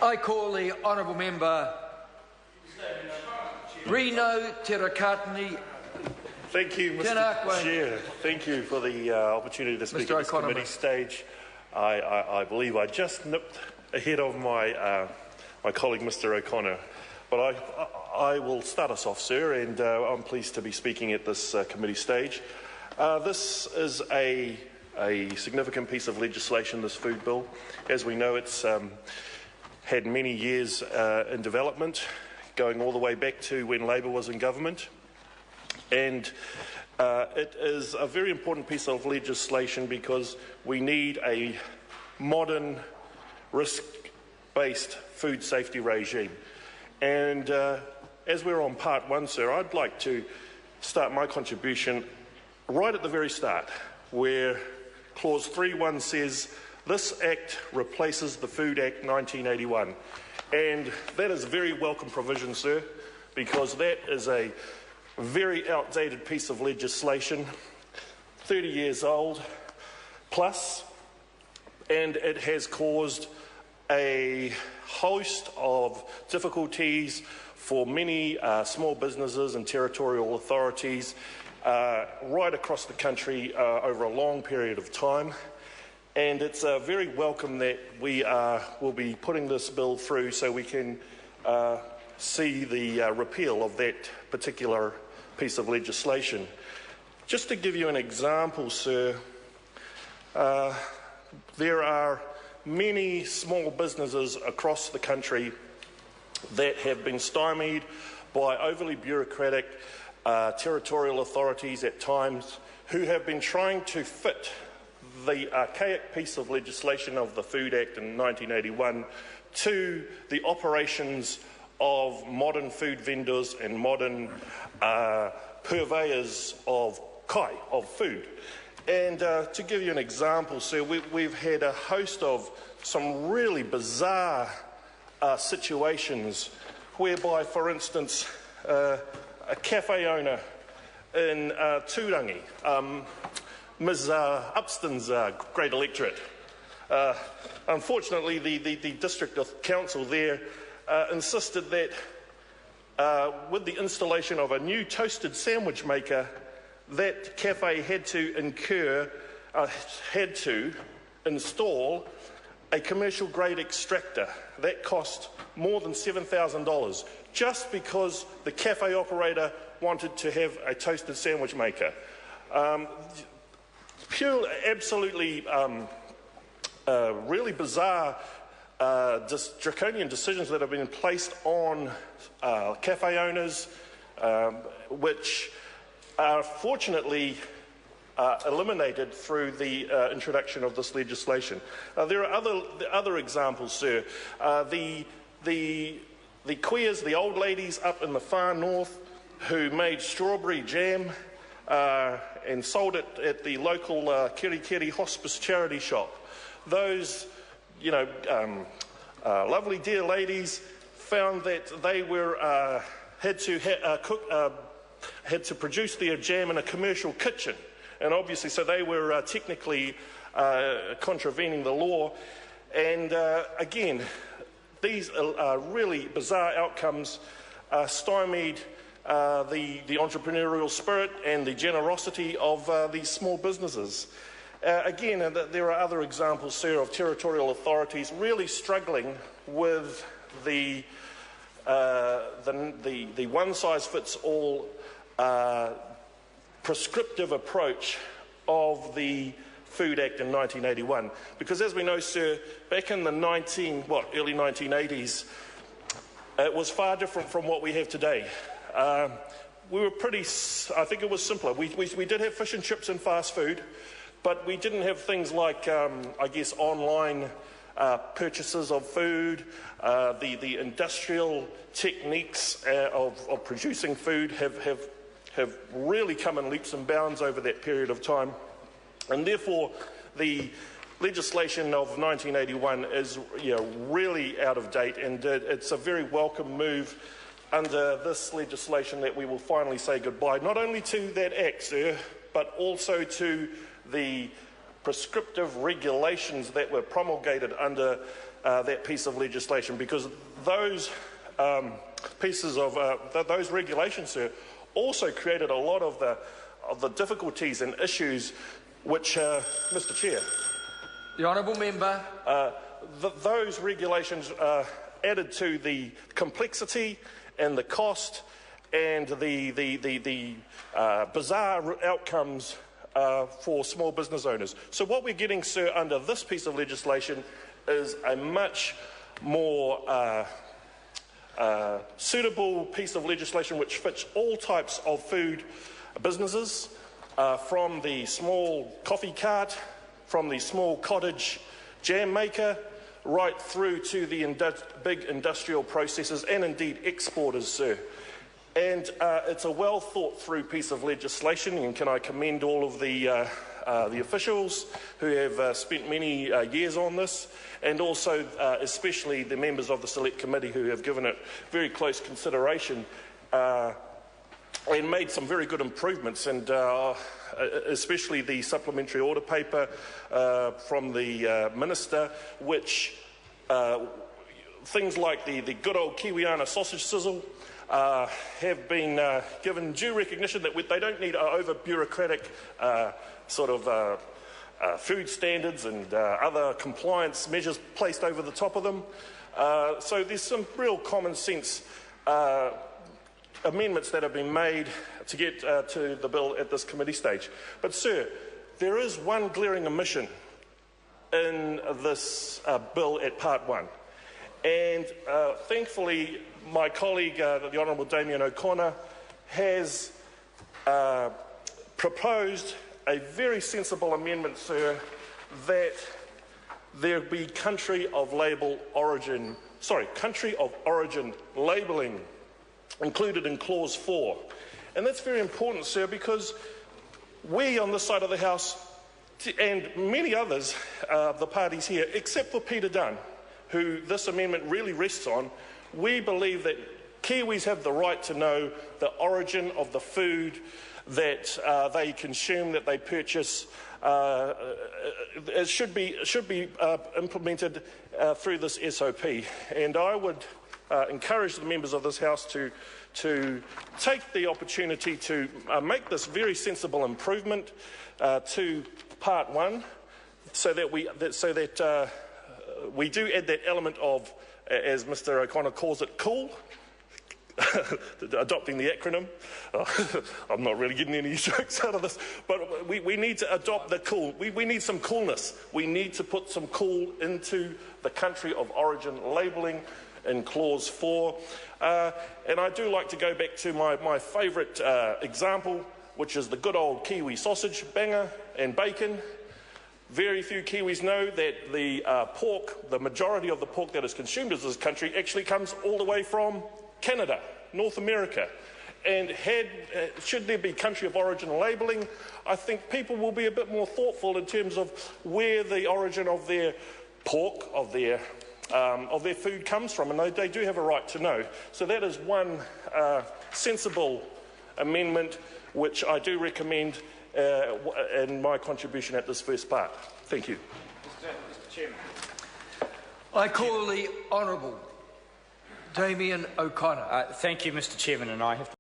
I call the honourable member Reno Terakatani. Thank you, Mr. Chair. Thank you for the opportunity to speak at this committee stage. I believe I just nipped ahead of my my colleague, Mr. O'Connor. But I will start us off, sir, and I'm pleased to be speaking at this committee stage. This is a significant piece of legislation, this food bill. As we know, it's had many years in development, going all the way back to when Labour was in government. And it is a very important piece of legislation because we need a modern, risk-based food safety regime. And as we're on part one, sir, I'd like to start my contribution right at the very start, where Clause 3.1 says, "This Act replaces the Food Act 1981. And that is a very welcome provision, sir, because that is a very outdated piece of legislation, 30 years old plus, and it has caused a host of difficulties for many small businesses and territorial authorities right across the country over a long period of time. And it's very welcome that we will be putting this bill through so we can see the repeal of that particular piece of legislation. Just to give you an example, sir, there are many small businesses across the country that have been stymied by overly bureaucratic territorial authorities at times who have been trying to fit the archaic piece of legislation of the Food Act in 1981 to the operations of modern food vendors and modern purveyors of food. And to give you an example, sir, we've had a host of some really bizarre situations whereby, for instance, a cafe owner in Turangi, Ms. Upston's great electorate. Unfortunately, the district council there insisted that with the installation of a new toasted sandwich maker, that cafe had to install a commercial grade extractor that cost more than $7,000 just because the cafe operator wanted to have a toasted sandwich maker. Absolutely really bizarre draconian decisions that have been placed on cafe owners, which are fortunately eliminated through the introduction of this legislation. There are other examples, sir. The queers, the old ladies up in the far north who made strawberry jam and sold it at the local Kiri Hospice charity shop. Those, lovely dear ladies found that they were had to produce their jam in a commercial kitchen, and obviously, so they were technically contravening the law. And again, these really bizarre outcomes stymied the entrepreneurial spirit and the generosity of these small businesses. Again, there are other examples, sir, of territorial authorities really struggling with the one-size-fits-all prescriptive approach of the Food Act in 1981. Because as we know, sir, back in the early 1980s, it was far different from what we have today. We were I think it was simpler. We did have fish and chips and fast food, but we didn't have things like, online purchases of food. The industrial techniques of producing food have really come in leaps and bounds over that period of time. And therefore, the legislation of 1981 is really out of date, and it's a very welcome move under this legislation that we will finally say goodbye, not only to that Act, sir, but also to the prescriptive regulations that were promulgated under that piece of legislation, because those those regulations, sir, also created a lot of the difficulties and issues which, Mr. Chair, The honourable member. Those regulations added to the complexity and the cost and the bizarre outcomes for small business owners. So what we're getting, sir, under this piece of legislation is a much more suitable piece of legislation which fits all types of food businesses, from the small coffee cart, from the small cottage jam maker, right through to the big industrial processors and indeed exporters, sir. And it's a well thought through piece of legislation, and can I commend all of the officials who have spent many years on this, and also especially the members of the Select Committee who have given it very close consideration and made some very good improvements, and especially the supplementary order paper from the Minister, which things like the good old Kiwiana sausage sizzle have been given due recognition that they don't need over-bureaucratic food standards and other compliance measures placed over the top of them. So there's some real common sense amendments that have been made to get to the bill at this committee stage. But, sir, there is one glaring omission in this bill at Part 1. And thankfully, my colleague, the Honourable Damien O'Connor, has proposed a very sensible amendment, sir, that there be country of origin labelling included in Clause 4. And that's very important, sir, because we on this side of the House, and many others of the parties here, except for Peter Dunn, who this amendment really rests on, we believe that Kiwis have the right to know the origin of the food that they consume, that they purchase. It should be implemented through this SOP. And I would encourage the members of this House to take the opportunity to make this very sensible improvement to Part 1, so that we do add that element of, as Mr. O'Connor calls it, cool. Adopting the acronym. I'm not really getting any jokes out of this, but we need to adopt the cool. We need some coolness. We need to put some cool into the country of origin labelling in Clause 4. And I do like to go back to my favourite example, which is the good old Kiwi sausage, banger and bacon. Very few Kiwis know that the pork, the majority of the pork that is consumed in this country, actually comes all the way from Canada, North America. And should there be country of origin labelling, I think people will be a bit more thoughtful in terms of where the origin of their pork, of their food comes from, and they do have a right to know. So that is one sensible amendment which I do recommend in my contribution at this first part. Thank you. Mr. Chairman. I call the Honourable Damien O'Connor. Thank you, Mr. Chairman, and I have